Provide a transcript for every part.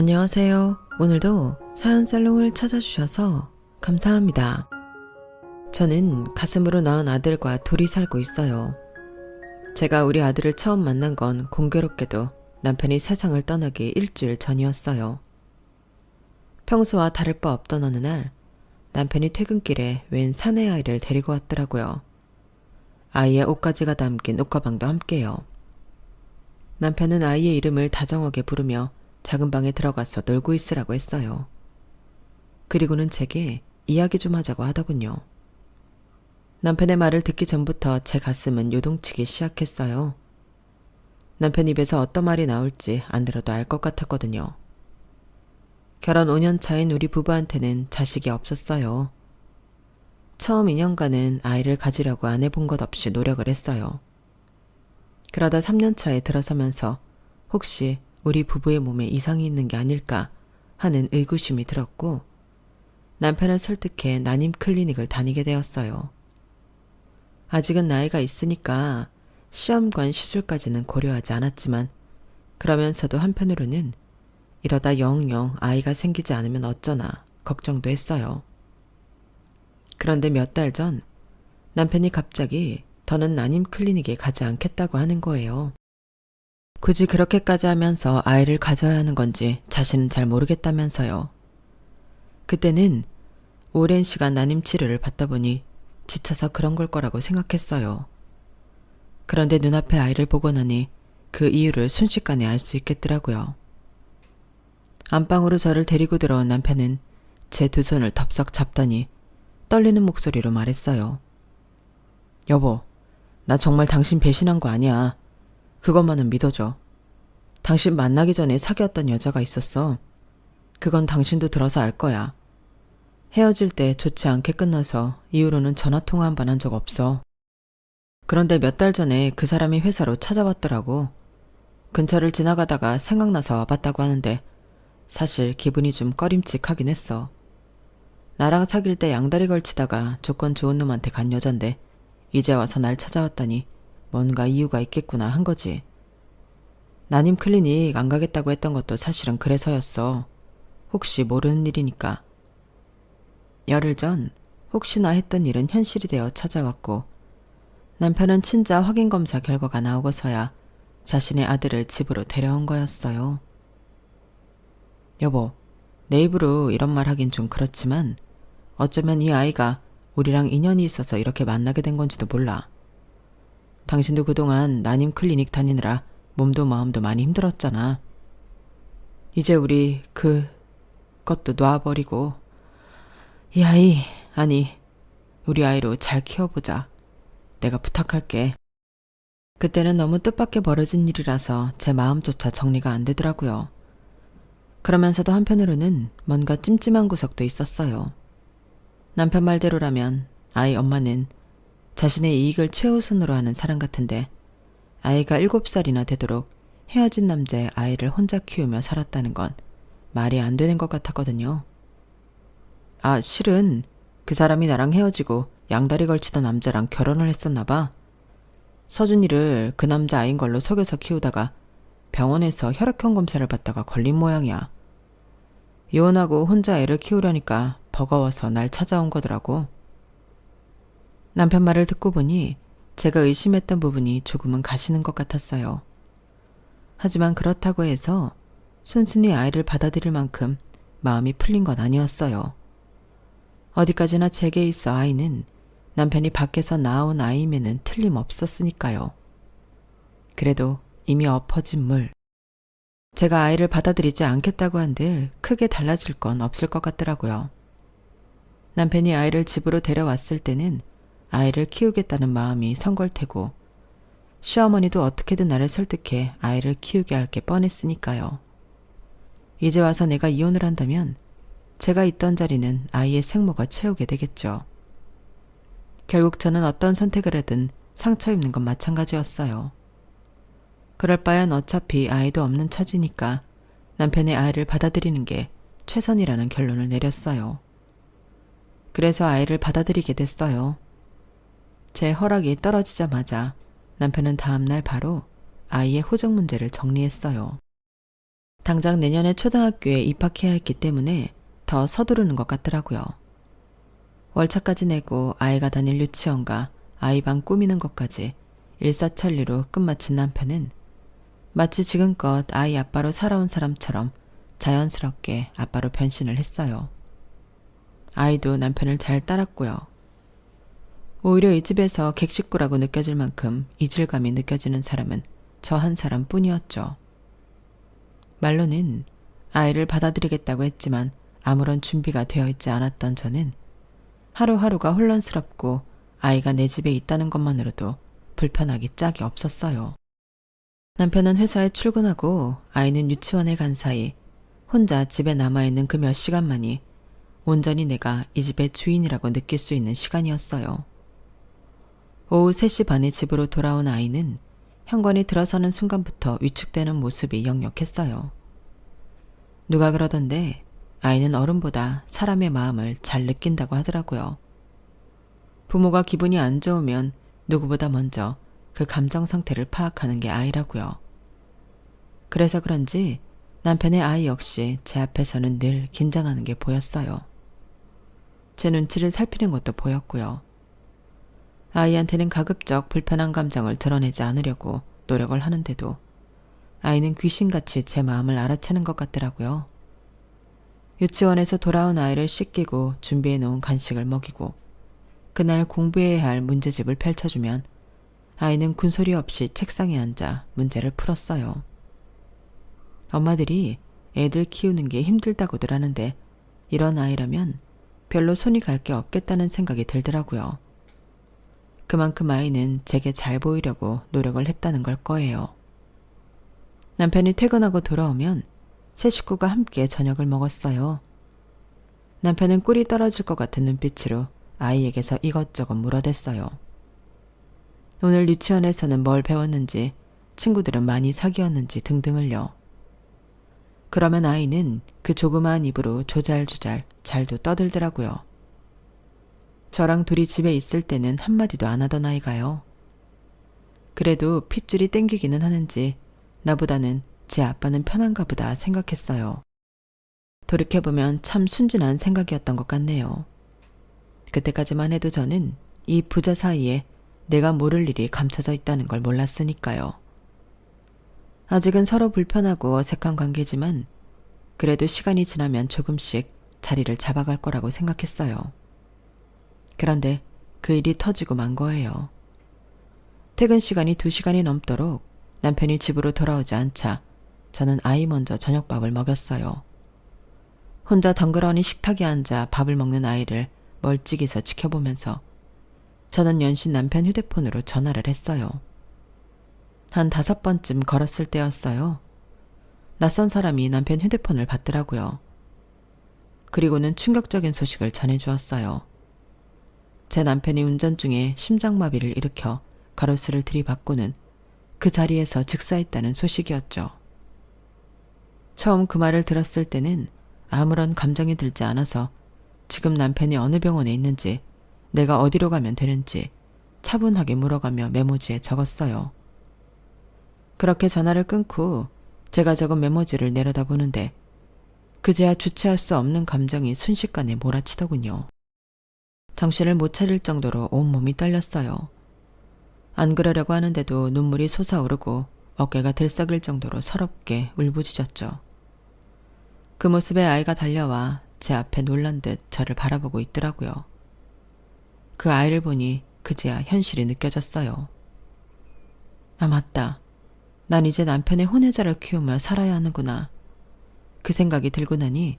안녕하세요. 오늘도 사연살롱을 찾아주셔서 감사합니다. 저는 가슴으로 낳은 아들과 둘이 살고 있어요. 제가 우리 아들을 처음 만난 건 공교롭게도 남편이 세상을 떠나기 일주일 전이었어요. 평소와 다를 바 없던 어느 날 남편이 퇴근길에 웬 사내아이를 데리고 왔더라고요. 아이의 옷가지가 담긴 옷가방도 함께요. 남편은 아이의 이름을 다정하게 부르며 작은 방에 들어가서 놀고 있으라고 했어요. 그리고는 제게 이야기 좀 하자고 하더군요. 남편의 말을 듣기 전부터 제 가슴은 요동치기 시작했어요. 남편 입에서 어떤 말이 나올지 안 들어도 알 것 같았거든요. 결혼 5년 차인 우리 부부한테는 자식이 없었어요. 처음 2년간은 아이를 가지려고 안 해본 것 없이 노력을 했어요. 그러다 3년 차에 들어서면서 혹시 우리 부부의 몸에 이상이 있는 게 아닐까 하는 의구심이 들었고 남편을 설득해 난임 클리닉을 다니게 되었어요. 아직은 나이가 있으니까 시험관 시술까지는 고려하지 않았지만 그러면서도 한편으로는 이러다 영영 아이가 생기지 않으면 어쩌나 걱정도 했어요. 그런데 몇 달 전 남편이 갑자기 더는 난임 클리닉에 가지 않겠다고 하는 거예요. 굳이 그렇게까지 하면서 아이를 가져야 하는 건지 자신은 잘 모르겠다면서요. 그때는 오랜 시간 난임 치료를 받다 보니 지쳐서 그런 걸 거라고 생각했어요. 그런데 눈앞에 아이를 보고 나니 그 이유를 순식간에 알 수 있겠더라고요. 안방으로 저를 데리고 들어온 남편은 제 두 손을 덥석 잡더니 떨리는 목소리로 말했어요. 여보, 나 정말 당신 배신한 거 아니야. 그것만은 믿어줘. 당신 만나기 전에 사귀었던 여자가 있었어. 그건 당신도 들어서 알 거야. 헤어질 때 좋지 않게 끝나서 이후로는 전화통화 한 번 한 적 없어. 그런데 몇 달 전에 그 사람이 회사로 찾아왔더라고. 근처를 지나가다가 생각나서 와봤다고 하는데 사실 기분이 좀 꺼림칙하긴 했어. 나랑 사귈 때 양다리 걸치다가 조건 좋은 놈한테 간 여잔데 이제 와서 날 찾아왔다니 뭔가 이유가 있겠구나 한 거지. 난임 클리닉 안 가겠다고 했던 것도 사실은 그래서였어. 혹시 모르는 일이니까. 열흘 전 혹시나 했던 일은 현실이 되어 찾아왔고 남편은 친자 확인검사 결과가 나오고서야 자신의 아들을 집으로 데려온 거였어요. 여보, 내 입으로 이런 말 하긴 좀 그렇지만 어쩌면 이 아이가 우리랑 인연이 있어서 이렇게 만나게 된 건지도 몰라. 당신도 그동안 난임 클리닉 다니느라 몸도 마음도 많이 힘들었잖아. 이제 우리 그것도 놔버리고 이 아이, 아니 우리 아이로 잘 키워보자. 내가 부탁할게. 그때는 너무 뜻밖의 벌어진 일이라서 제 마음조차 정리가 안 되더라고요. 그러면서도 한편으로는 뭔가 찜찜한 구석도 있었어요. 남편 말대로라면 아이 엄마는 자신의 이익을 최우선으로 하는 사람 같은데 아이가 7살이나 되도록 헤어진 남자의 아이를 혼자 키우며 살았다는 건 말이 안 되는 것 같았거든요. 아, 실은 그 사람이 나랑 헤어지고 양다리 걸치던 남자랑 결혼을 했었나 봐. 서준이를 그 남자 아이인 걸로 속여서 키우다가 병원에서 혈액형 검사를 받다가 걸린 모양이야. 이혼하고 혼자 애를 키우려니까 버거워서 날 찾아온 거더라고. 남편 말을 듣고 보니 제가 의심했던 부분이 조금은 가시는 것 같았어요. 하지만 그렇다고 해서 순순히 아이를 받아들일 만큼 마음이 풀린 건 아니었어요. 어디까지나 제게 있어 아이는 남편이 밖에서 낳아온 아이임에는 틀림없었으니까요. 그래도 이미 엎어진 물. 제가 아이를 받아들이지 않겠다고 한들 크게 달라질 건 없을 것 같더라고요. 남편이 아이를 집으로 데려왔을 때는 아이를 키우겠다는 마음이 선 걸 테고 시어머니도 어떻게든 나를 설득해 아이를 키우게 할 게 뻔했으니까요. 이제 와서 내가 이혼을 한다면 제가 있던 자리는 아이의 생모가 채우게 되겠죠. 결국 저는 어떤 선택을 하든 상처 입는 건 마찬가지였어요. 그럴 바엔 어차피 아이도 없는 처지니까 남편의 아이를 받아들이는 게 최선이라는 결론을 내렸어요. 그래서 아이를 받아들이게 됐어요. 제 허락이 떨어지자마자 남편은 다음날 바로 아이의 호적 문제를 정리했어요. 당장 내년에 초등학교에 입학해야 했기 때문에 더 서두르는 것 같더라고요. 월차까지 내고 아이가 다닐 유치원과 아이방 꾸미는 것까지 일사천리로 끝마친 남편은 마치 지금껏 아이 아빠로 살아온 사람처럼 자연스럽게 아빠로 변신을 했어요. 아이도 남편을 잘 따랐고요. 오히려 이 집에서 객식구라고 느껴질 만큼 이질감이 느껴지는 사람은 저 한 사람뿐이었죠. 말로는 아이를 받아들이겠다고 했지만 아무런 준비가 되어 있지 않았던 저는 하루하루가 혼란스럽고 아이가 내 집에 있다는 것만으로도 불편하기 짝이 없었어요. 남편은 회사에 출근하고 아이는 유치원에 간 사이 혼자 집에 남아있는 그 몇 시간만이 온전히 내가 이 집의 주인이라고 느낄 수 있는 시간이었어요. 오후 3시 반에 집으로 돌아온 아이는 현관이 들어서는 순간부터 위축되는 모습이 역력했어요. 누가 그러던데 아이는 어른보다 사람의 마음을 잘 느낀다고 하더라고요. 부모가 기분이 안 좋으면 누구보다 먼저 그 감정 상태를 파악하는 게 아이라고요. 그래서 그런지 남편의 아이 역시 제 앞에서는 늘 긴장하는 게 보였어요. 제 눈치를 살피는 것도 보였고요. 아이한테는 가급적 불편한 감정을 드러내지 않으려고 노력을 하는데도 아이는 귀신같이 제 마음을 알아채는 것 같더라고요. 유치원에서 돌아온 아이를 씻기고 준비해 놓은 간식을 먹이고 그날 공부해야 할 문제집을 펼쳐주면 아이는 군소리 없이 책상에 앉아 문제를 풀었어요. 엄마들이 애들 키우는 게 힘들다고들 하는데 이런 아이라면 별로 손이 갈 게 없겠다는 생각이 들더라고요. 그만큼 아이는 제게 잘 보이려고 노력을 했다는 걸 거예요. 남편이 퇴근하고 돌아오면 세 식구가 함께 저녁을 먹었어요. 남편은 꿀이 떨어질 것 같은 눈빛으로 아이에게서 이것저것 물어댔어요. 오늘 유치원에서는 뭘 배웠는지, 친구들은 많이 사귀었는지 등등을요. 그러면 아이는 그 조그마한 입으로 조잘조잘 잘도 떠들더라고요. 저랑 둘이 집에 있을 때는 한마디도 안 하던 아이가요. 그래도 핏줄이 땡기기는 하는지 나보다는 제 아빠는 편한가 보다 생각했어요. 돌이켜보면 참 순진한 생각이었던 것 같네요. 그때까지만 해도 저는 이 부자 사이에 내가 모를 일이 감춰져 있다는 걸 몰랐으니까요. 아직은 서로 불편하고 어색한 관계지만 그래도 시간이 지나면 조금씩 자리를 잡아갈 거라고 생각했어요. 그런데 그 일이 터지고 만 거예요. 퇴근 시간이 2시간이 넘도록 남편이 집으로 돌아오지 않자 저는 아이 먼저 저녁밥을 먹였어요. 혼자 덩그러니 식탁에 앉아 밥을 먹는 아이를 멀찍이서 지켜보면서 저는 연신 남편 휴대폰으로 전화를 했어요. 한 5번쯤 걸었을 때였어요. 낯선 사람이 남편 휴대폰을 받더라고요. 그리고는 충격적인 소식을 전해주었어요. 제 남편이 운전 중에 심장마비를 일으켜 가로수를 들이받고는 그 자리에서 즉사했다는 소식이었죠. 처음 그 말을 들었을 때는 아무런 감정이 들지 않아서 지금 남편이 어느 병원에 있는지 내가 어디로 가면 되는지 차분하게 물어가며 메모지에 적었어요. 그렇게 전화를 끊고 제가 적은 메모지를 내려다보는데 그제야 주체할 수 없는 감정이 순식간에 몰아치더군요. 정신을 못 차릴 정도로 온몸이 떨렸어요. 안 그러려고 하는데도 눈물이 솟아오르고 어깨가 들썩일 정도로 서럽게 울부짖었죠. 그 모습에 아이가 달려와 제 앞에 놀란 듯 저를 바라보고 있더라고요. 그 아이를 보니 그제야 현실이 느껴졌어요. 아, 맞다. 난 이제 남편의 혼외자를 키우며 살아야 하는구나. 그 생각이 들고 나니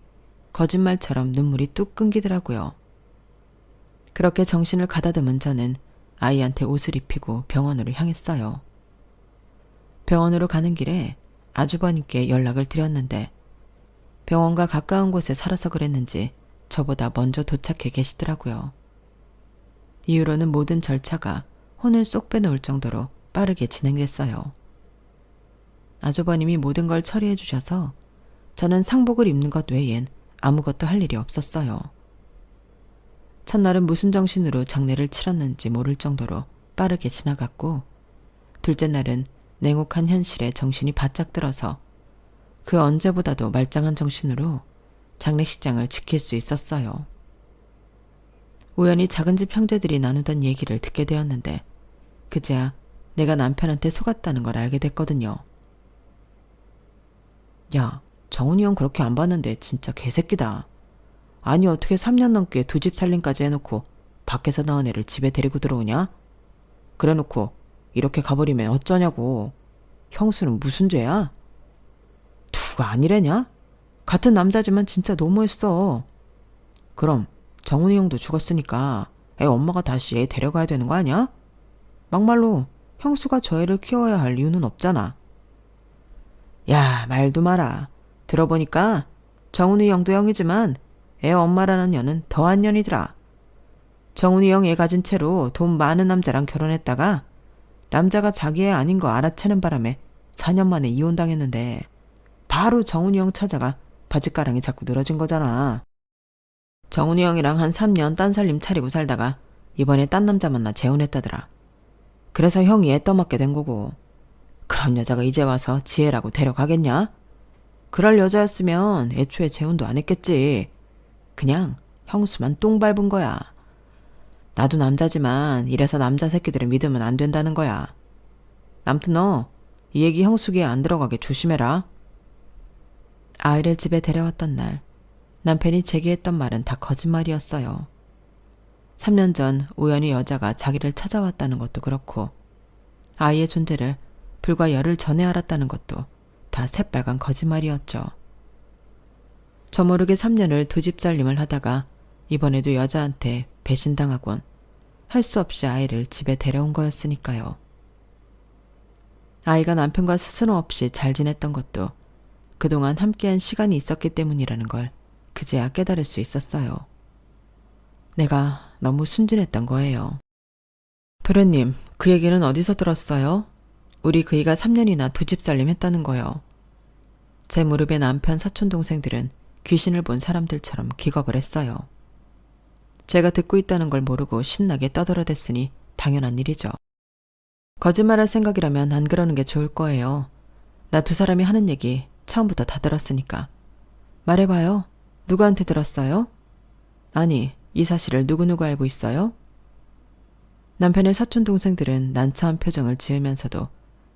거짓말처럼 눈물이 뚝 끊기더라고요. 그렇게 정신을 가다듬은 저는 아이한테 옷을 입히고 병원으로 향했어요. 병원으로 가는 길에 아주버님께 연락을 드렸는데 병원과 가까운 곳에 살아서 그랬는지 저보다 먼저 도착해 계시더라고요. 이후로는 모든 절차가 혼을 쏙 빼놓을 정도로 빠르게 진행됐어요. 아주버님이 모든 걸 처리해 주셔서 저는 상복을 입는 것 외엔 아무것도 할 일이 없었어요. 첫날은 무슨 정신으로 장례를 치렀는지 모를 정도로 빠르게 지나갔고 둘째 날은 냉혹한 현실에 정신이 바짝 들어서 그 언제보다도 말짱한 정신으로 장례식장을 지킬 수 있었어요. 우연히 작은 집 형제들이 나누던 얘기를 듣게 되었는데 그제야 내가 남편한테 속았다는 걸 알게 됐거든요. 야, 정훈이 형 그렇게 안 봤는데 진짜 개새끼다. 아니 어떻게 3년 넘게 두 집 살림까지 해놓고 밖에서 나온 애를 집에 데리고 들어오냐? 그래놓고 이렇게 가버리면 어쩌냐고. 형수는 무슨 죄야? 누가 아니래냐? 같은 남자지만 진짜 너무했어. 그럼 정훈이 형도 죽었으니까 애 엄마가 다시 애 데려가야 되는 거 아니야? 막말로 형수가 저 애를 키워야 할 이유는 없잖아. 야, 말도 마라. 들어보니까 정훈이 형도 형이지만 애 엄마라는 년은 더한 년이더라. 정훈이 형 애 가진 채로 돈 많은 남자랑 결혼했다가 남자가 자기 애 아닌 거 알아채는 바람에 4년 만에 이혼당했는데 바로 정훈이 형 찾아가 바짓가랑이 자꾸 늘어진 거잖아. 정훈이 형이랑 한 3년 딴 살림 차리고 살다가 이번에 딴 남자 만나 재혼했다더라. 그래서 형이 애 떠맡게 된 거고. 그런 여자가 이제 와서 지혜라고 데려가겠냐? 그럴 여자였으면 애초에 재혼도 안 했겠지. 그냥 형수만 똥 밟은 거야. 나도 남자지만 이래서 남자 새끼들을 믿으면 안 된다는 거야. 남튼 너 이 얘기 형수 귀에 안 들어가게 조심해라. 아이를 집에 데려왔던 날 남편이 제게 했던 말은 다 거짓말이었어요. 3년 전 우연히 여자가 자기를 찾아왔다는 것도 그렇고 아이의 존재를 불과 열흘 전에 알았다는 것도 다 새빨간 거짓말이었죠. 저 모르게 3년을 두 집 살림을 하다가 이번에도 여자한테 배신당하곤 할 수 없이 아이를 집에 데려온 거였으니까요. 아이가 남편과 스스럼 없이 잘 지냈던 것도 그동안 함께한 시간이 있었기 때문이라는 걸 그제야 깨달을 수 있었어요. 내가 너무 순진했던 거예요. 도련님, 그 얘기는 어디서 들었어요? 우리 그이가 3년이나 두 집 살림 했다는 거요. 제 무릎에 남편 사촌 동생들은 귀신을 본 사람들처럼 기겁을 했어요. 제가 듣고 있다는 걸 모르고 신나게 떠들어댔으니 당연한 일이죠. 거짓말할 생각이라면 안 그러는 게 좋을 거예요. 나 두 사람이 하는 얘기 처음부터 다 들었으니까. 말해봐요. 누구한테 들었어요? 아니, 이 사실을 누구누구 알고 있어요? 남편의 사촌 동생들은 난처한 표정을 지으면서도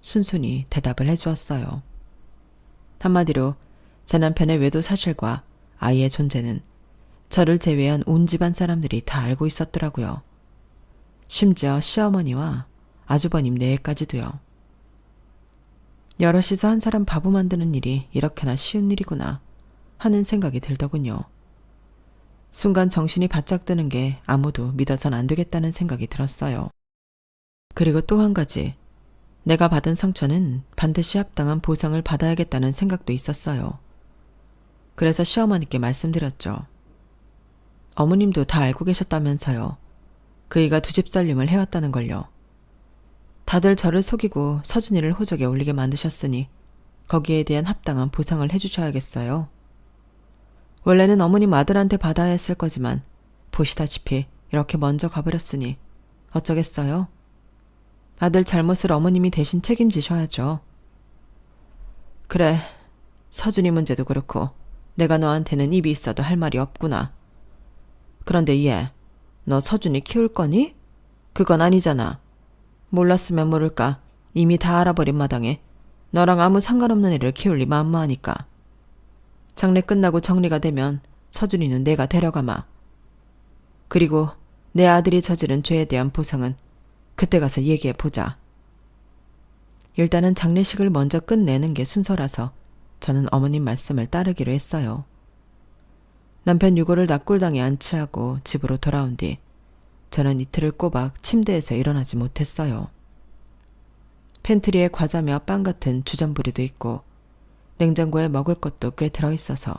순순히 대답을 해주었어요. 한마디로 제 남편의 외도 사실과 아이의 존재는 저를 제외한 온 집안 사람들이 다 알고 있었더라고요. 심지어 시어머니와 아주버님 내외까지도요. 여럿이서 한 사람 바보 만드는 일이 이렇게나 쉬운 일이구나 하는 생각이 들더군요. 순간 정신이 바짝 드는 게 아무도 믿어선 안 되겠다는 생각이 들었어요. 그리고 또 한 가지, 내가 받은 상처는 반드시 합당한 보상을 받아야겠다는 생각도 있었어요. 그래서 시어머니께 말씀드렸죠. 어머님도 다 알고 계셨다면서요. 그이가 두 집 살림을 해왔다는 걸요. 다들 저를 속이고 서준이를 호적에 올리게 만드셨으니 거기에 대한 합당한 보상을 해주셔야겠어요. 원래는 어머님 아들한테 받아야 했을 거지만 보시다시피 이렇게 먼저 가버렸으니 어쩌겠어요. 아들 잘못을 어머님이 대신 책임지셔야죠. 그래, 서준이 문제도 그렇고 내가 너한테는 입이 있어도 할 말이 없구나. 그런데 얘, 너 서준이 키울 거니? 그건 아니잖아. 몰랐으면 모를까 이미 다 알아버린 마당에 너랑 아무 상관없는 애를 키울리 만무하니까. 장례 끝나고 정리가 되면 서준이는 내가 데려가마. 그리고 내 아들이 저지른 죄에 대한 보상은 그때 가서 얘기해보자. 일단은 장례식을 먼저 끝내는 게 순서라서 저는 어머님 말씀을 따르기로 했어요. 남편 유고를 낙골당에 안치하고 집으로 돌아온 뒤 저는 이틀을 꼬박 침대에서 일어나지 못했어요. 팬트리에 과자며 빵 같은 주전부리도 있고 냉장고에 먹을 것도 꽤 들어있어서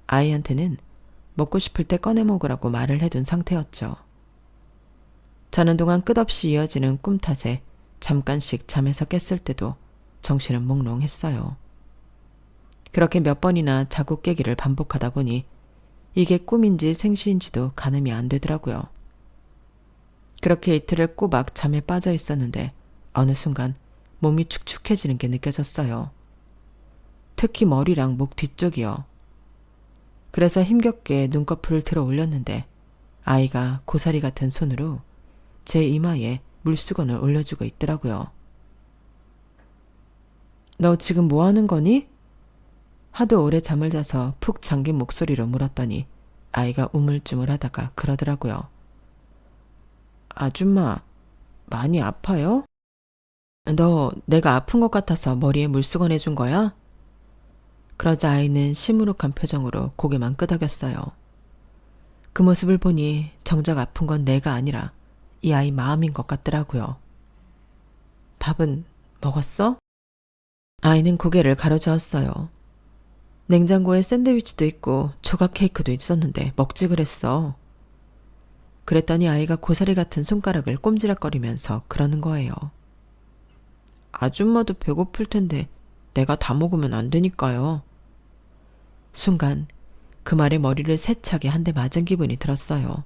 아이한테는 먹고 싶을 때 꺼내 먹으라고 말을 해둔 상태였죠. 자는 동안 끝없이 이어지는 꿈 탓에 잠깐씩 잠에서 깼을 때도 정신은 몽롱했어요. 그렇게 몇 번이나 자고 깨기를 반복하다 보니 이게 꿈인지 생시인지도 가늠이 안 되더라고요. 그렇게 이틀을 꼬박 잠에 빠져 있었는데 어느 순간 몸이 축축해지는 게 느껴졌어요. 특히 머리랑 목 뒤쪽이요. 그래서 힘겹게 눈꺼풀을 들어 올렸는데 아이가 고사리 같은 손으로 제 이마에 물수건을 올려주고 있더라고요. 너 지금 뭐 하는 거니? 하도 오래 잠을 자서 푹 잠긴 목소리로 물었더니 아이가 우물쭈물하다가 그러더라고요. 아줌마, 많이 아파요? 너 내가 아픈 것 같아서 머리에 물수건 해준 거야? 그러자 아이는 시무룩한 표정으로 고개만 끄덕였어요. 그 모습을 보니 정작 아픈 건 내가 아니라 이 아이 마음인 것 같더라고요. 밥은 먹었어? 아이는 고개를 가로저었어요. 냉장고에 샌드위치도 있고 조각 케이크도 있었는데 먹지 그랬어. 그랬더니 아이가 고사리 같은 손가락을 꼼지락거리면서 그러는 거예요. 아줌마도 배고플 텐데 내가 다 먹으면 안 되니까요. 순간 그 말에 머리를 세차게 한 대 맞은 기분이 들었어요.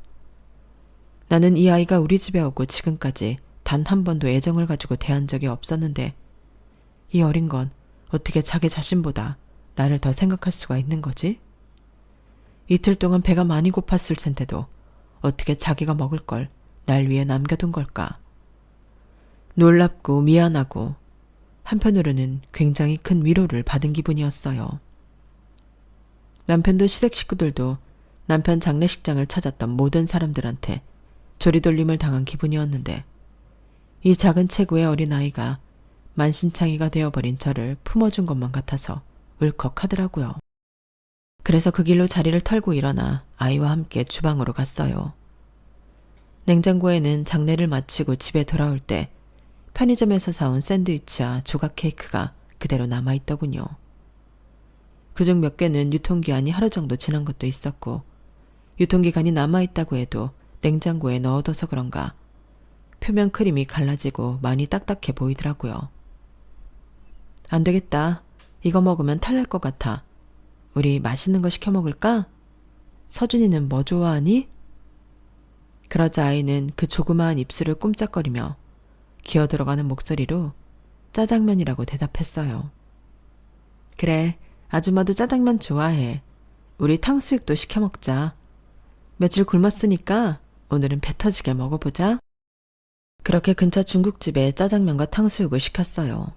나는 이 아이가 우리 집에 오고 지금까지 단 한 번도 애정을 가지고 대한 적이 없었는데 이 어린 건 어떻게 자기 자신보다 나를 더 생각할 수가 있는 거지? 이틀 동안 배가 많이 고팠을 텐데도 어떻게 자기가 먹을 걸 날 위해 남겨둔 걸까? 놀랍고 미안하고 한편으로는 굉장히 큰 위로를 받은 기분이었어요. 남편도 시댁 식구들도 남편 장례식장을 찾았던 모든 사람들한테 조리돌림을 당한 기분이었는데 이 작은 체구의 어린아이가 만신창이가 되어버린 저를 품어준 것만 같아서 울컥하더라고요. 그래서 그 길로 자리를 털고 일어나 아이와 함께 주방으로 갔어요. 냉장고에는 장례를 마치고 집에 돌아올 때 편의점에서 사온 샌드위치와 조각 케이크가 그대로 남아있더군요. 그중 몇 개는 유통기한이 하루 정도 지난 것도 있었고 유통기간이 남아있다고 해도 냉장고에 넣어둬서 그런가 표면 크림이 갈라지고 많이 딱딱해 보이더라고요. 안 되겠다. 이거 먹으면 탈날 것 같아. 우리 맛있는 거 시켜 먹을까? 서준이는 뭐 좋아하니? 그러자 아이는 그 조그마한 입술을 꼼짝거리며 기어들어가는 목소리로 짜장면이라고 대답했어요. 그래, 아줌마도 짜장면 좋아해. 우리 탕수육도 시켜 먹자. 며칠 굶었으니까 오늘은 배 터지게 먹어보자. 그렇게 근처 중국집에 짜장면과 탕수육을 시켰어요.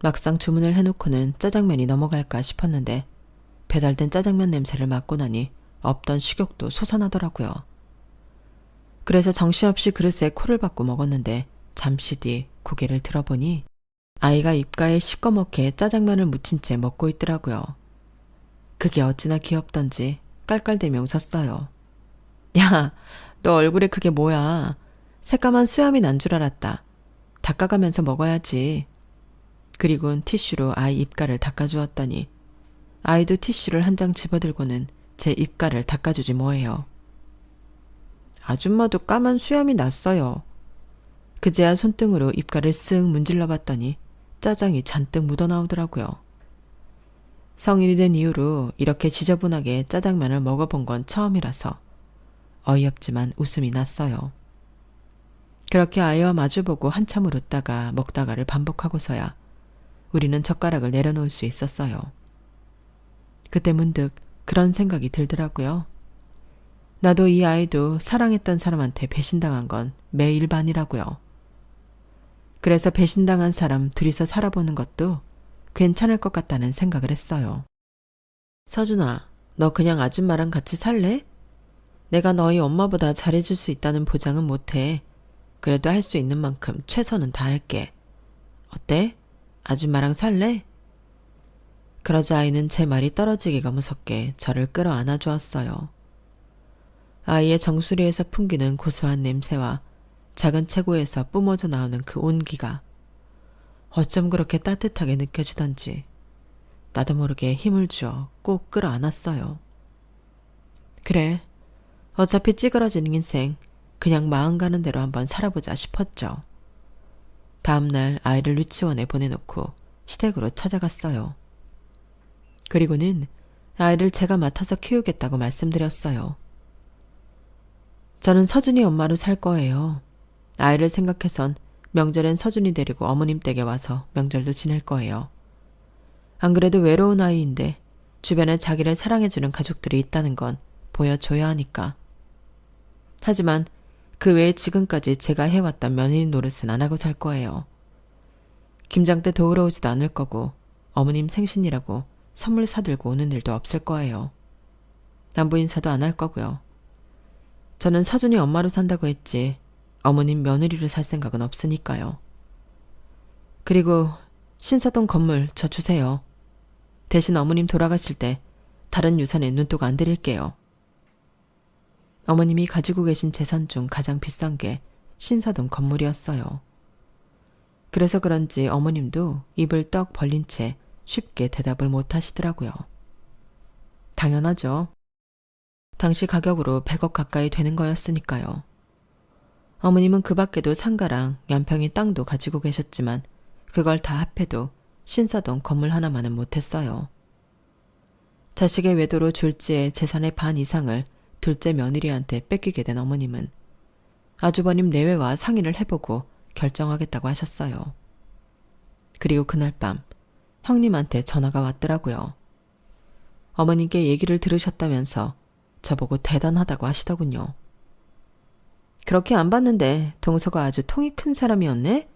막상 주문을 해놓고는 짜장면이 넘어갈까 싶었는데 배달된 짜장면 냄새를 맡고 나니 없던 식욕도 솟아나더라고요. 그래서 정신없이 그릇에 코를 박고 먹었는데 잠시 뒤 고개를 들어보니 아이가 입가에 시꺼멓게 짜장면을 묻힌 채 먹고 있더라고요. 그게 어찌나 귀엽던지 깔깔대며 웃었어요. 야, 너 얼굴에 그게 뭐야? 새까만 수염이 난 줄 알았다. 닦아가면서 먹어야지. 그리고는 티슈로 아이 입가를 닦아주었더니 아이도 티슈를 한 장 집어들고는 제 입가를 닦아주지 뭐예요. 아줌마도 까만 수염이 났어요. 그제야 손등으로 입가를 쓱 문질러 봤더니 짜장이 잔뜩 묻어나오더라고요. 성인이 된 이후로 이렇게 지저분하게 짜장면을 먹어본 건 처음이라서 어이없지만 웃음이 났어요. 그렇게 아이와 마주보고 한참을 웃다가 먹다가를 반복하고서야 우리는 젓가락을 내려놓을 수 있었어요. 그때 문득 그런 생각이 들더라고요. 나도 이 아이도 사랑했던 사람한테 배신당한 건 매일반이라고요. 그래서 배신당한 사람 둘이서 살아보는 것도 괜찮을 것 같다는 생각을 했어요. 서준아, 너 그냥 아줌마랑 같이 살래? 내가 너희 엄마보다 잘해줄 수 있다는 보장은 못해. 그래도 할 수 있는 만큼 최선은 다할게. 어때? 아줌마랑 살래? 그러자 아이는 제 말이 떨어지기가 무섭게 저를 끌어안아 주었어요. 아이의 정수리에서 풍기는 고소한 냄새와 작은 체구에서 뿜어져 나오는 그 온기가 어쩜 그렇게 따뜻하게 느껴지던지 나도 모르게 힘을 주어 꼭 끌어안았어요. 그래, 어차피 찌그러지는 인생 그냥 마음 가는 대로 한번 살아보자 싶었죠. 다음날 아이를 유치원에 보내놓고 시댁으로 찾아갔어요. 그리고는 아이를 제가 맡아서 키우겠다고 말씀드렸어요. 저는 서준이 엄마로 살 거예요. 아이를 생각해선 명절엔 서준이 데리고 어머님 댁에 와서 명절도 지낼 거예요. 안 그래도 외로운 아이인데 주변에 자기를 사랑해주는 가족들이 있다는 건 보여줘야 하니까. 하지만 그 외에 지금까지 제가 해왔던 며느리 노릇은 안 하고 살 거예요. 김장 때 도우러 오지도 않을 거고 어머님 생신이라고 선물 사들고 오는 일도 없을 거예요. 남부 인사도 안 할 거고요. 저는 서준이 엄마로 산다고 했지 어머님 며느리로 살 생각은 없으니까요. 그리고 신사동 건물 저 주세요. 대신 어머님 돌아가실 때 다른 유산에 눈독 안 들일게요. 어머님이 가지고 계신 재산 중 가장 비싼 게 신사동 건물이었어요. 그래서 그런지 어머님도 입을 떡 벌린 채 쉽게 대답을 못 하시더라고요. 당연하죠. 당시 가격으로 100억 가까이 되는 거였으니까요. 어머님은 그 밖에도 상가랑 연평이 땅도 가지고 계셨지만 그걸 다 합해도 신사동 건물 하나만은 못했어요. 자식의 외도로 졸지에 재산의 반 이상을 둘째 며느리한테 뺏기게 된 어머님은 아주버님 내외와 상의를 해보고 결정하겠다고 하셨어요. 그리고 그날 밤 형님한테 전화가 왔더라고요. 어머님께 얘기를 들으셨다면서 저보고 대단하다고 하시더군요. 그렇게 안 봤는데 동서가 아주 통이 큰 사람이었네?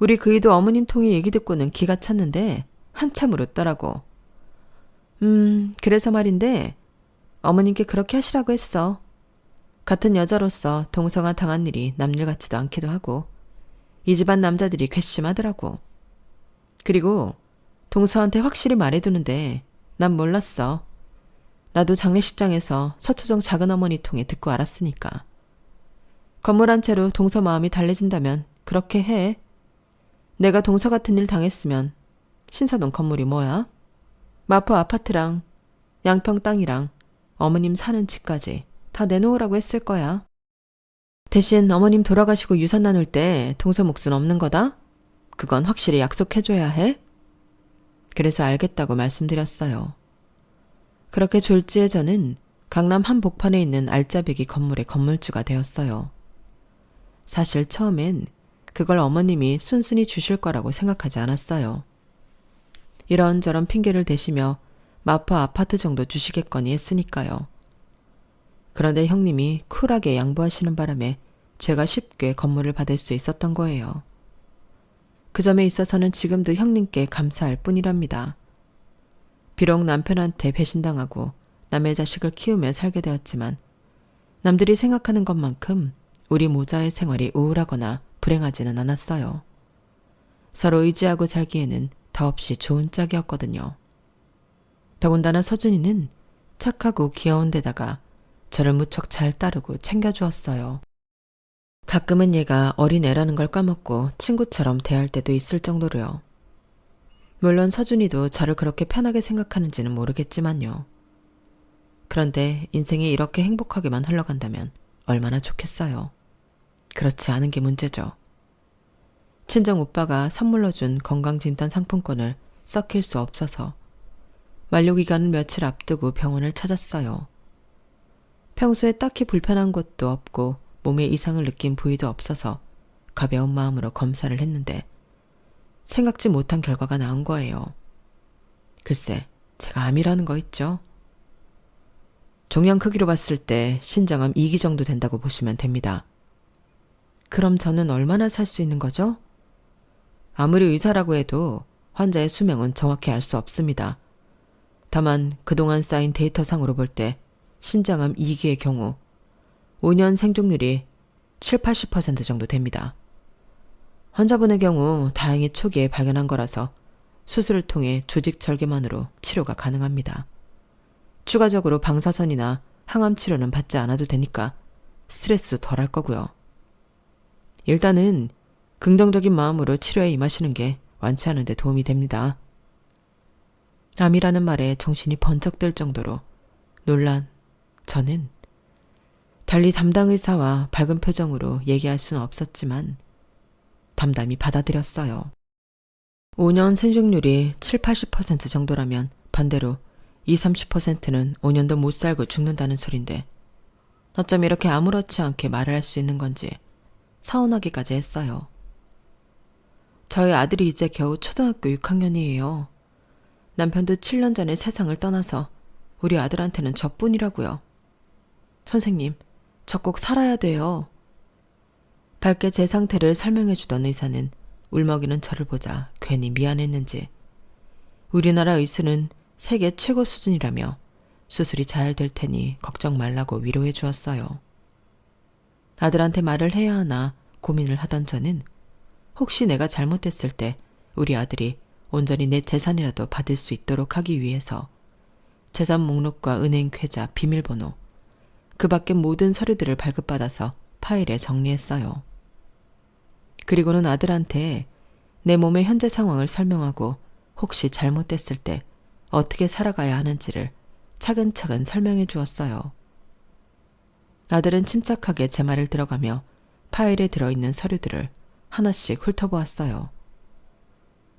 우리 그이도 어머님 통이 얘기 듣고는 기가 찼는데 한참 울었더라고. 그래서 말인데 어머님께 그렇게 하시라고 했어. 같은 여자로서 동서가 당한 일이 남일 같지도 않기도 하고 이 집안 남자들이 괘씸하더라고. 그리고 동서한테 확실히 말해두는데 난 몰랐어. 나도 장례식장에서 서초정 작은어머니 통에 듣고 알았으니까. 건물 한 채로 동서 마음이 달래진다면 그렇게 해. 내가 동서 같은 일 당했으면 신사동 건물이 뭐야? 마포 아파트랑 양평 땅이랑 어머님 사는 집까지 다 내놓으라고 했을 거야. 대신 어머님 돌아가시고 유산 나눌 때 동서 몫은 없는 거다? 그건 확실히 약속해줘야 해. 그래서 알겠다고 말씀드렸어요. 그렇게 졸지에 저는 강남 한복판에 있는 알짜배기 건물의 건물주가 되었어요. 사실 처음엔 그걸 어머님이 순순히 주실 거라고 생각하지 않았어요. 이런저런 핑계를 대시며 마포 아파트 정도 주시겠거니 했으니까요. 그런데 형님이 쿨하게 양보하시는 바람에 제가 쉽게 건물을 받을 수 있었던 거예요. 그 점에 있어서는 지금도 형님께 감사할 뿐이랍니다. 비록 남편한테 배신당하고 남의 자식을 키우며 살게 되었지만 남들이 생각하는 것만큼 우리 모자의 생활이 우울하거나 불행하지는 않았어요. 서로 의지하고 살기에는 더없이 좋은 짝이었거든요. 더군다나 서준이는 착하고 귀여운 데다가 저를 무척 잘 따르고 챙겨주었어요. 가끔은 얘가 어린애라는 걸 까먹고 친구처럼 대할 때도 있을 정도로요. 물론 서준이도 저를 그렇게 편하게 생각하는지는 모르겠지만요. 그런데 인생이 이렇게 행복하게만 흘러간다면 얼마나 좋겠어요. 그렇지 않은 게 문제죠. 친정 오빠가 선물로 준 건강진단 상품권을 썩힐 수 없어서 만료기간을 며칠 앞두고 병원을 찾았어요. 평소에 딱히 불편한 것도 없고 몸에 이상을 느낀 부위도 없어서 가벼운 마음으로 검사를 했는데 생각지 못한 결과가 나온 거예요. 글쎄, 제가 암이라는 거 있죠. 종양 크기로 봤을 때 신장암 2기 정도 된다고 보시면 됩니다. 그럼 저는 얼마나 살 수 있는 거죠? 아무리 의사라고 해도 환자의 수명은 정확히 알 수 없습니다. 다만 그동안 쌓인 데이터상으로 볼 때 신장암 2기의 경우 5년 생존율이 70-80% 정도 됩니다. 환자분의 경우 다행히 초기에 발견한 거라서 수술을 통해 조직 절개만으로 치료가 가능합니다. 추가적으로 방사선이나 항암 치료는 받지 않아도 되니까 스트레스도 덜 할 거고요. 일단은 긍정적인 마음으로 치료에 임하시는 게 완치하는 데 도움이 됩니다. 암이라는 말에 정신이 번쩍 들 정도로 놀란 저는 달리 담당 의사와 밝은 표정으로 얘기할 수는 없었지만 담담히 받아들였어요. 5년 생존율이 7-80% 정도라면 반대로 20-30%는 5년도 못 살고 죽는다는 소린데 어쩜 이렇게 아무렇지 않게 말을 할 수 있는 건지 서운하기까지 했어요. 저희 아들이 이제 겨우 초등학교 6학년이에요. 남편도 7년 전에 세상을 떠나서 우리 아들한테는 저뿐이라고요. 선생님, 저 꼭 살아야 돼요. 밝게 제 상태를 설명해 주던 의사는 울먹이는 저를 보자 괜히 미안했는지 우리나라 의수는 세계 최고 수준이라며 수술이 잘 될 테니 걱정 말라고 위로해 주었어요. 아들한테 말을 해야 하나 고민을 하던 저는 혹시 내가 잘못했을 때 우리 아들이 온전히 내 재산이라도 받을 수 있도록 하기 위해서 재산 목록과 은행 계좌, 비밀번호, 그 밖의 모든 서류들을 발급받아서 파일에 정리했어요. 그리고는 아들한테 내 몸의 현재 상황을 설명하고 혹시 잘못됐을 때 어떻게 살아가야 하는지를 차근차근 설명해 주었어요. 아들은 침착하게 제 말을 들어가며 파일에 들어있는 서류들을 하나씩 훑어보았어요.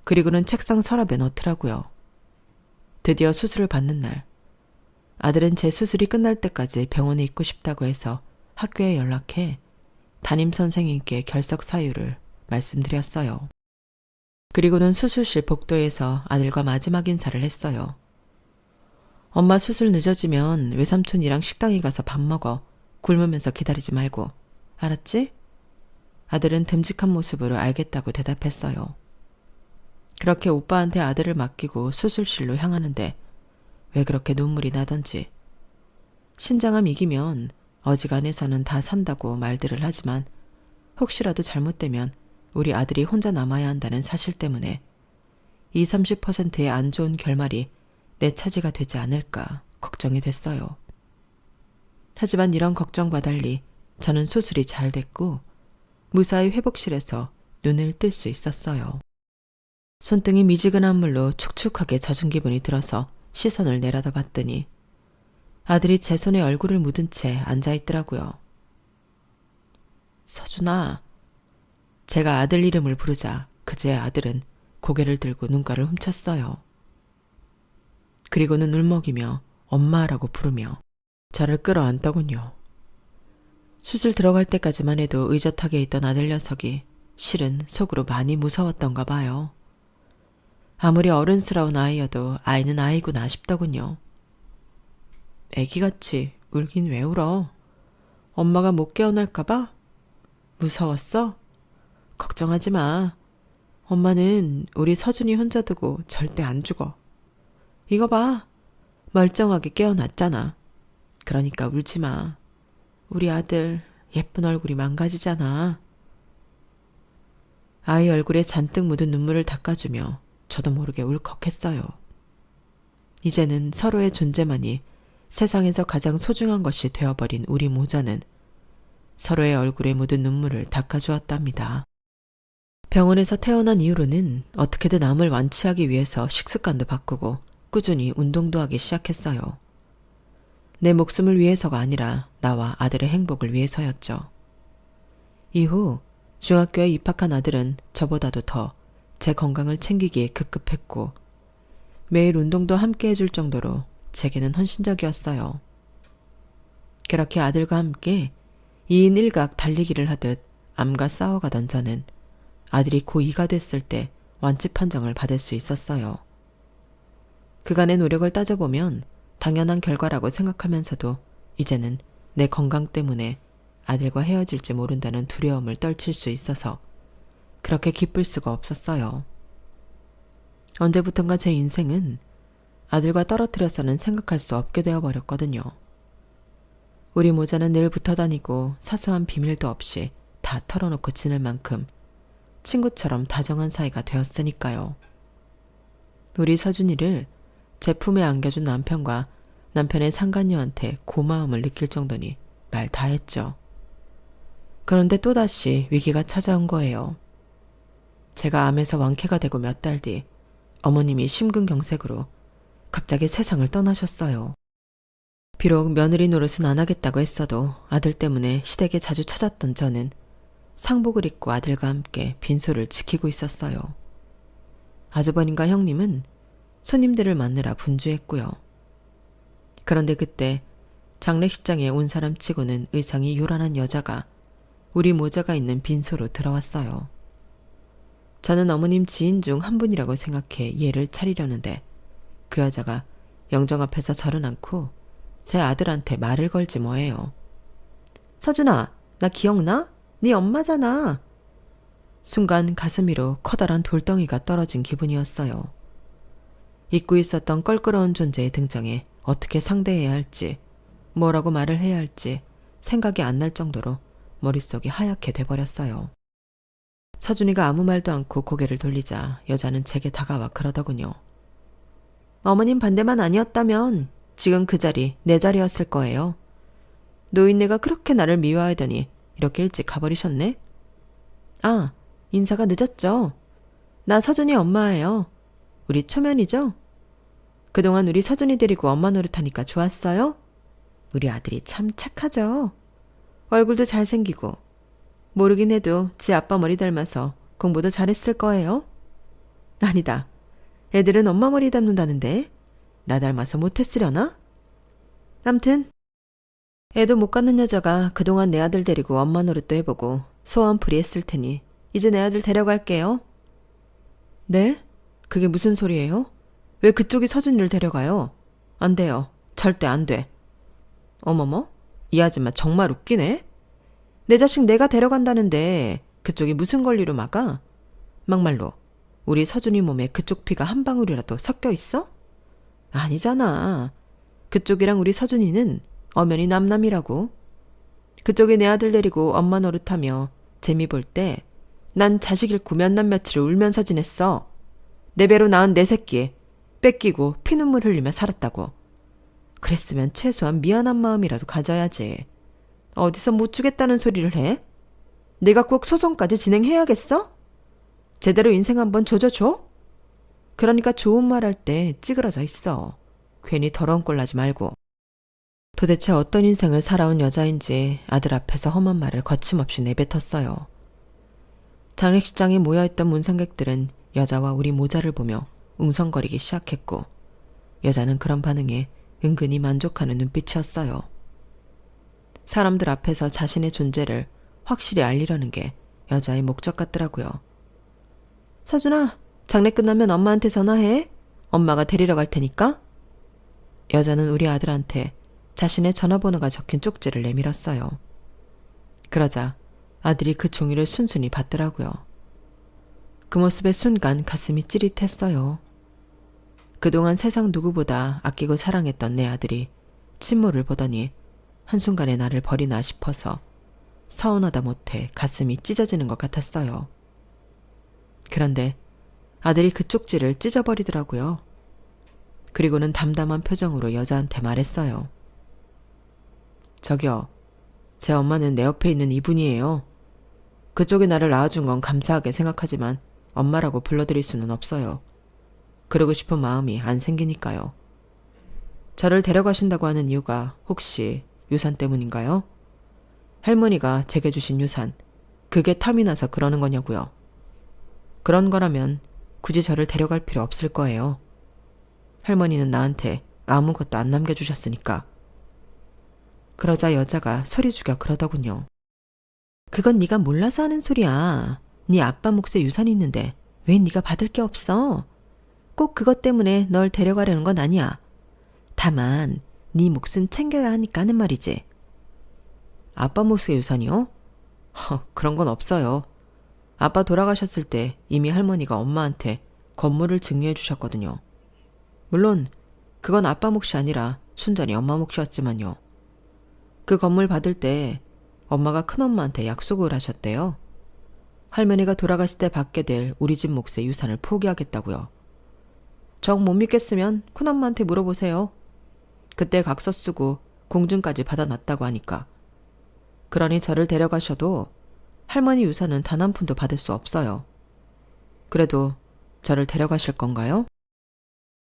그리고는 책상 서랍에 넣더라고요. 드디어 수술을 받는 날, 아들은 제 수술이 끝날 때까지 병원에 있고 싶다고 해서 학교에 연락해 담임 선생님께 결석 사유를 말씀드렸어요. 그리고는 수술실 복도에서 아들과 마지막 인사를 했어요. 엄마 수술 늦어지면 외삼촌이랑 식당에 가서 밥 먹어. 굶으면서 기다리지 말고. 알았지? 아들은 듬직한 모습으로 알겠다고 대답했어요. 그렇게 오빠한테 아들을 맡기고 수술실로 향하는데 왜 그렇게 눈물이 나던지. 신장암 이기면 어지간해서는 다 산다고 말들을 하지만 혹시라도 잘못되면 우리 아들이 혼자 남아야 한다는 사실 때문에 20~30%의 안 좋은 결말이 내 차지가 되지 않을까 걱정이 됐어요. 하지만 이런 걱정과 달리 저는 수술이 잘 됐고 무사히 회복실에서 눈을 뜰 수 있었어요. 손등이 미지근한 물로 축축하게 젖은 기분이 들어서 시선을 내려다 봤더니 아들이 제 손에 얼굴을 묻은 채 앉아있더라고요. 서준아. 제가 아들 이름을 부르자 그제야 아들은 고개를 들고 눈가를 훔쳤어요. 그리고는 울먹이며 엄마라고 부르며 저를 끌어안더군요. 수술 들어갈 때까지만 해도 의젓하게 있던 아들 녀석이 실은 속으로 많이 무서웠던가 봐요. 아무리 어른스러운 아이여도 아이는 아이구나 싶더군요. 애기같이 울긴 왜 울어? 엄마가 못 깨어날까봐? 무서웠어? 걱정하지 마. 엄마는 우리 서준이 혼자 두고 절대 안 죽어. 이거 봐. 멀쩡하게 깨어났잖아. 그러니까 울지 마. 우리 아들 예쁜 얼굴이 망가지잖아. 아이 얼굴에 잔뜩 묻은 눈물을 닦아주며 저도 모르게 울컥했어요. 이제는 서로의 존재만이 세상에서 가장 소중한 것이 되어버린 우리 모자는 서로의 얼굴에 묻은 눈물을 닦아주었답니다. 병원에서 태어난 이후로는 어떻게든 암을 완치하기 위해서 식습관도 바꾸고 꾸준히 운동도 하기 시작했어요. 내 목숨을 위해서가 아니라 나와 아들의 행복을 위해서였죠. 이후 중학교에 입학한 아들은 저보다도 더 제 건강을 챙기기에 급급했고 매일 운동도 함께 해줄 정도로 제게는 헌신적이었어요. 그렇게 아들과 함께 2인 1각 달리기를 하듯 암과 싸워가던 저는 아들이 고2가 됐을 때 완치 판정을 받을 수 있었어요. 그간의 노력을 따져보면 당연한 결과라고 생각하면서도 이제는 내 건강 때문에 아들과 헤어질지 모른다는 두려움을 떨칠 수 있어서 그렇게 기쁠 수가 없었어요. 언제부턴가 제 인생은 아들과 떨어뜨려서는 생각할 수 없게 되어버렸거든요. 우리 모자는 늘 붙어 다니고 사소한 비밀도 없이 다 털어놓고 지낼 만큼 친구처럼 다정한 사이가 되었으니까요. 우리 서준이를 제 품에 안겨준 남편과 남편의 상간녀한테 고마움을 느낄 정도니 말 다 했죠. 그런데 또다시 위기가 찾아온 거예요. 제가 암에서 완쾌가 되고 몇 달 뒤 어머님이 심근경색으로 갑자기 세상을 떠나셨어요. 비록 며느리 노릇은 안 하겠다고 했어도 아들 때문에 시댁에 자주 찾았던 저는 상복을 입고 아들과 함께 빈소를 지키고 있었어요. 아주버님과 형님은 손님들을 맞느라 분주했고요. 그런데 그때 장례식장에 온 사람 치고는 의상이 요란한 여자가 우리 모자가 있는 빈소로 들어왔어요. 저는 어머님 지인 중 한 분이라고 생각해 예를 차리려는데 그 여자가 영정 앞에서 저를 안고 제 아들한테 말을 걸지 뭐예요. 서준아, 나 기억나? 네 엄마잖아. 순간 가슴 위로 커다란 돌덩이가 떨어진 기분이었어요. 잊고 있었던 껄끄러운 존재의 등장에 어떻게 상대해야 할지, 뭐라고 말을 해야 할지 생각이 안 날 정도로 머릿속이 하얗게 돼버렸어요. 서준이가 아무 말도 않고 고개를 돌리자 여자는 제게 다가와 그러더군요. 어머님 반대만 아니었다면 지금 그 자리 내 자리였을 거예요. 노인네가 그렇게 나를 미워하더니 이렇게 일찍 가버리셨네? 아, 인사가 늦었죠? 나 서준이 엄마예요. 우리 초면이죠? 그동안 우리 서준이 데리고 엄마 노릇하니까 좋았어요? 우리 아들이 참 착하죠? 얼굴도 잘생기고 모르긴 해도 지 아빠 머리 닮아서 공부도 잘했을 거예요? 아니다. 애들은 엄마 머리 닮는다는데 나 닮아서 못했으려나? 암튼 애도 못 갖는 여자가 그동안 내 아들 데리고 엄마 노릇도 해보고 소원풀이 했을 테니 이제 내 아들 데려갈게요. 네? 그게 무슨 소리예요? 왜 그쪽이 서준이를 데려가요? 안 돼요. 절대 안 돼. 어머머? 이 아줌마 정말 웃기네? 내 자식 내가 데려간다는데 그쪽이 무슨 권리로 막아? 막말로 우리 서준이 몸에 그쪽 피가 한 방울이라도 섞여 있어? 아니잖아. 그쪽이랑 우리 서준이는 엄연히 남남이라고. 그쪽이 내 아들 데리고 엄마 노릇하며 재미 볼 때 난 자식 잃고 몇 날 며칠을 울면서 지냈어. 내 배로 낳은 내 새끼 뺏기고 피눈물 흘리며 살았다고. 그랬으면 최소한 미안한 마음이라도 가져야지. 어디서 못 주겠다는 소리를 해? 내가 꼭 소송까지 진행해야겠어? 제대로 인생 한번 조져줘? 그러니까 좋은 말 할 때 찌그러져 있어. 괜히 더러운 꼴 나지 말고. 도대체 어떤 인생을 살아온 여자인지 아들 앞에서 험한 말을 거침없이 내뱉었어요. 장례식장에 모여있던 문상객들은 여자와 우리 모자를 보며 웅성거리기 시작했고 여자는 그런 반응에 은근히 만족하는 눈빛이었어요. 사람들 앞에서 자신의 존재를 확실히 알리려는 게 여자의 목적 같더라고요. 서준아, 장례 끝나면 엄마한테 전화해. 엄마가 데리러 갈 테니까. 여자는 우리 아들한테 자신의 전화번호가 적힌 쪽지를 내밀었어요. 그러자 아들이 그 종이를 순순히 받더라고요. 그 모습에 순간 가슴이 찌릿했어요. 그동안 세상 누구보다 아끼고 사랑했던 내 아들이 친모를 보더니 한순간에 나를 버리나 싶어서 서운하다 못해 가슴이 찢어지는 것 같았어요. 그런데 아들이 그 쪽지를 찢어버리더라고요. 그리고는 담담한 표정으로 여자한테 말했어요. 저기요, 제 엄마는 내 옆에 있는 이분이에요. 그쪽이 나를 낳아준 건 감사하게 생각하지만 엄마라고 불러드릴 수는 없어요. 그러고 싶은 마음이 안 생기니까요. 저를 데려가신다고 하는 이유가 혹시 유산 때문인가요? 할머니가 제게 주신 유산, 그게 탐이 나서 그러는 거냐고요. 그런 거라면 굳이 저를 데려갈 필요 없을 거예요. 할머니는 나한테 아무것도 안 남겨주셨으니까. 그러자 여자가 소리 죽여 그러더군요. 그건 네가 몰라서 하는 소리야. 네 아빠 몫에 유산이 있는데 왜 네가 받을 게 없어? 꼭 그것 때문에 널 데려가려는 건 아니야. 다만 네 몫은 챙겨야 하니까 하는 말이지. 아빠 몫의 유산이요? 그런 건 없어요. 아빠 돌아가셨을 때 이미 할머니가 엄마한테 건물을 증여해 주셨거든요. 물론 그건 아빠 몫이 아니라 순전히 엄마 몫이었지만요. 그 건물 받을 때 엄마가 큰엄마한테 약속을 하셨대요. 할머니가 돌아가실 때 받게 될 우리 집 몫의 유산을 포기하겠다고요. 정 못 믿겠으면 큰엄마한테 물어보세요. 그때 각서 쓰고 공증까지 받아놨다고 하니까. 그러니 저를 데려가셔도 할머니 유산은 단 한 푼도 받을 수 없어요. 그래도 저를 데려가실 건가요?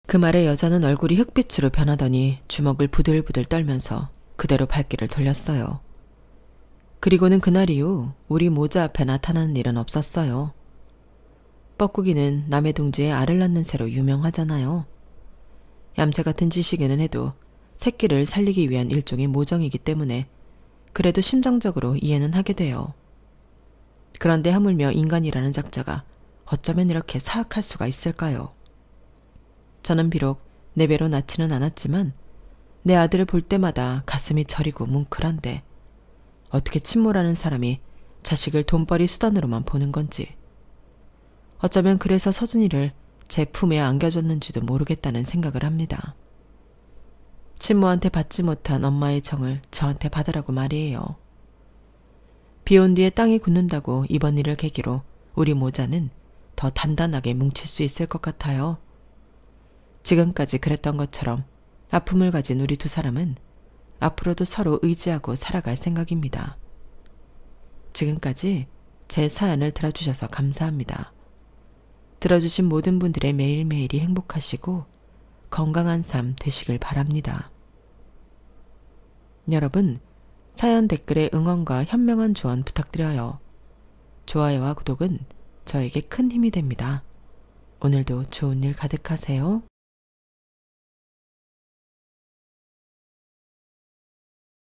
그 말에 여자는 얼굴이 흑빛으로 변하더니 주먹을 부들부들 떨면서 그대로 발길을 돌렸어요. 그리고는 그날 이후 우리 모자 앞에 나타나는 일은 없었어요. 뻐꾸기는 남의 둥지에 알을 낳는 새로 유명하잖아요. 얌체 같은 짓이기는 해도 새끼를 살리기 위한 일종의 모정이기 때문에 그래도 심정적으로 이해는 하게 돼요. 그런데 하물며 인간이라는 작자가 어쩌면 이렇게 사악할 수가 있을까요? 저는 비록 내 배로 낳지는 않았지만 내 아들을 볼 때마다 가슴이 저리고 뭉클한데 어떻게 친모라는 사람이 자식을 돈벌이 수단으로만 보는 건지. 어쩌면 그래서 서준이를 제 품에 안겨줬는지도 모르겠다는 생각을 합니다. 친모한테 받지 못한 엄마의 정을 저한테 받으라고 말이에요. 비 온 뒤에 땅이 굳는다고 이번 일을 계기로 우리 모자는 더 단단하게 뭉칠 수 있을 것 같아요. 지금까지 그랬던 것처럼 아픔을 가진 우리 두 사람은 앞으로도 서로 의지하고 살아갈 생각입니다. 지금까지 제 사연을 들어주셔서 감사합니다. 들어주신 모든 분들의 매일매일이 행복하시고 건강한 삶 되시길 바랍니다. 여러분, 사연 댓글에 응원과 현명한 조언 부탁드려요. 좋아요와 구독은 저에게 큰 힘이 됩니다. 오늘도 좋은 일 가득하세요.